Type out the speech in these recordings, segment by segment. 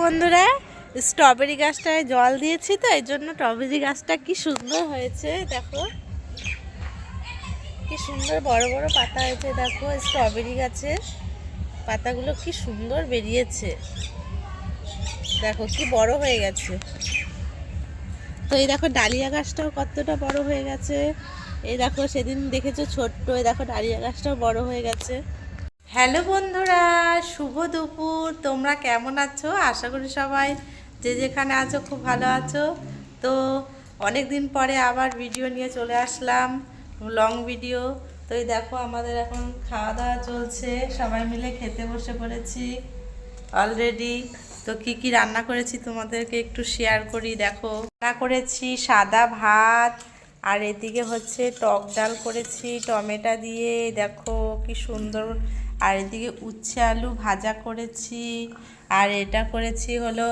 বন্ধুরা, স্ট্রবেরি গাছটায় জল দিয়েছি তো এই জন্য স্ট্রবেরি গাছটা কি সুন্দর হয়েছে। দেখো কি সুন্দর বড় বড় পাতা হয়েছে। দেখো স্ট্রবেরি গাছের পাতাগুলো কি সুন্দর বেরিয়েছে। দেখো কি বড় হয়ে গেছে। তো এই দেখো ডালিয়া গাছটাও কতটা বড় হয়ে গেছে। এই দেখো সেদিন দেখেছো ছোট্ট, এই দেখো ডালিয়া গাছটাও বড় হয়ে গেছে। হ্যালো বন্ধুরা, শুভ দুপুর। তোমরা কেমন আছো? আশা করি সবাই যে যেখানে আছো খুব ভালো আছো। তো অনেক দিন পরে আবার ভিডিও নিয়ে চলে আসলাম, লং ভিডিও। তো এই দেখো আমাদের এখন খাওয়া দাওয়া চলছে, সবাই মিলে খেতে বসে পড়েছি অলরেডি। তো কি কি রান্না করেছি তোমাদেরকে একটু শেয়ার করি। দেখো রান্না করেছি সাদা ভাত, আর এদিকে হচ্ছে টক ডাল করেছি টমেটো দিয়ে। দেখো কি সুন্দর। আর এদিকে উচ্ছে আলু ভাজা করেছি। আর এটা করেছি হলো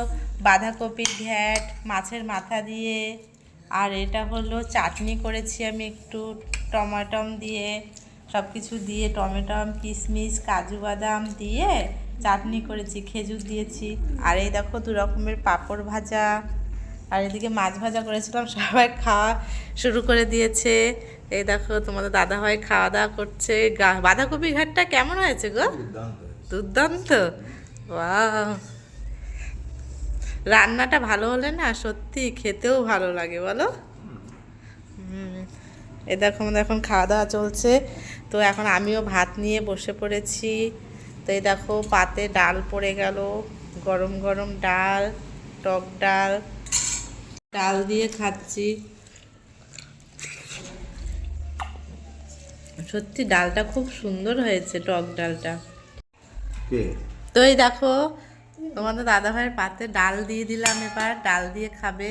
বাঁধাকপির ঘ্যাট মাছের মাথা দিয়ে। আর এটা হলো চাটনি করেছি আমি একটু টমাটম দিয়ে, সব কিছু দিয়ে টমেটম কিশমিশ কাজু বাদাম দিয়ে চাটনি করেছি, খেজুর দিয়েছি। আর এই দেখো দু রকমের পাঁপড় ভাজা। আর এদিকে মাছ ভাজা করেছিলাম, সবাই খাওয়া শুরু করে দিয়েছে। এই দেখো তোমাদের দাদাভাই খাওয়া দাওয়া করছে। বাঁধাকপি ঘাটটা কেমন হয়েছে গো? দুর্দান্ত। ওয়াও, রান্নাটা ভালো হলে না সত্যি খেতেও ভালো লাগে বলো। এই দেখো আমাদের এখন খাওয়া দাওয়া চলছে। তো এখন আমিও ভাত নিয়ে বসে পড়েছি। তো এই দেখো পাতে ডাল পড়ে গেল, গরম গরম ডাল, টক ডাল, ডাল দিয়ে খাচ্ছি। সত্যি ডালটা খুব সুন্দর হয়েছে, টক ডালটা। তো এই দেখো তোমাদের দাদা ভাইয়ের পাতে ডাল দিয়ে দিলাম, এবার ডাল দিয়ে খাবে।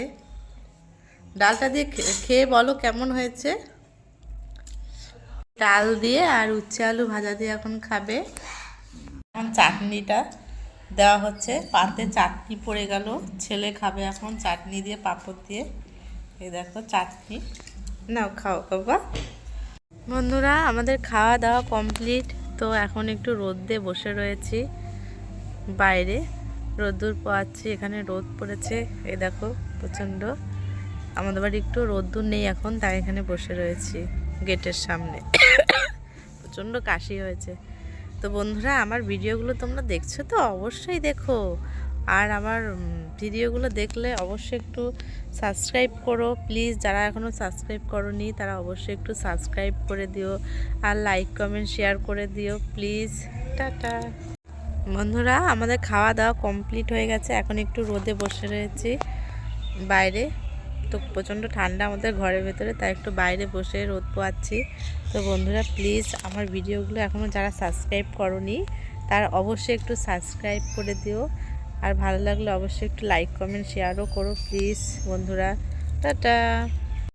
ডালটা দিয়ে খেয়ে বলো কেমন হয়েছে। ডাল দিয়ে আর উচ্ছে আলু ভাজা দিয়ে এখন খাবে। এখন চাটনিটা দেওয়া হচ্ছে, পাতে চাটনি পড়ে গেল, ছেলে খাবে এখন চাটনি দিয়ে পাঁপড় দিয়ে। এই দেখো চাটনি, নাও খাও বাবা। বন্ধুরা আমাদের খাওয়া দাওয়া কমপ্লিট। তো এখন একটু রোদে বসে রয়েছি বাইরে, রোদ্দুর পোয়াচ্ছি। এখানে রোদ পড়েছে, এই দেখো প্রচণ্ড। আমাদের বাড়ি একটু রোদ্দুর নেই এখন, তাই এখানে বসে রয়েছি গেটের সামনে। প্রচণ্ড কাশি হয়েছে। তো বন্ধুরা আমার ভিডিওগুলো তোমরা দেখছো তো অবশ্যই দেখো। আর আমার ভিডিওগুলো দেখলে অবশ্যই একটু সাবস্ক্রাইব করো প্লিজ। যারা এখনও সাবস্ক্রাইব করোনি তারা অবশ্যই একটু সাবস্ক্রাইব করে দিও, আর লাইক কমেন্ট শেয়ার করে দিও প্লিজ। টাটা। বন্ধুরা আমাদের খাওয়া দাওয়া কমপ্লিট হয়ে গেছে, এখন একটু রোদে বসে রয়েছি বাইরে। তো প্রচণ্ড ঠান্ডা আমাদের ঘরের ভেতরে, তাই একটু বাইরে বসে রোদ পোয়াচ্ছি। তো বন্ধুরা প্লিজ আমার ভিডিওগুলো এখনও যারা সাবস্ক্রাইব করোনি তারা অবশ্যই একটু সাবস্ক্রাইব করে দিও। আর ভালো লাগলে অবশ্যই একটু লাইক কমেন্ট শেয়ারও করো প্লিজ বন্ধুরা। টাটা।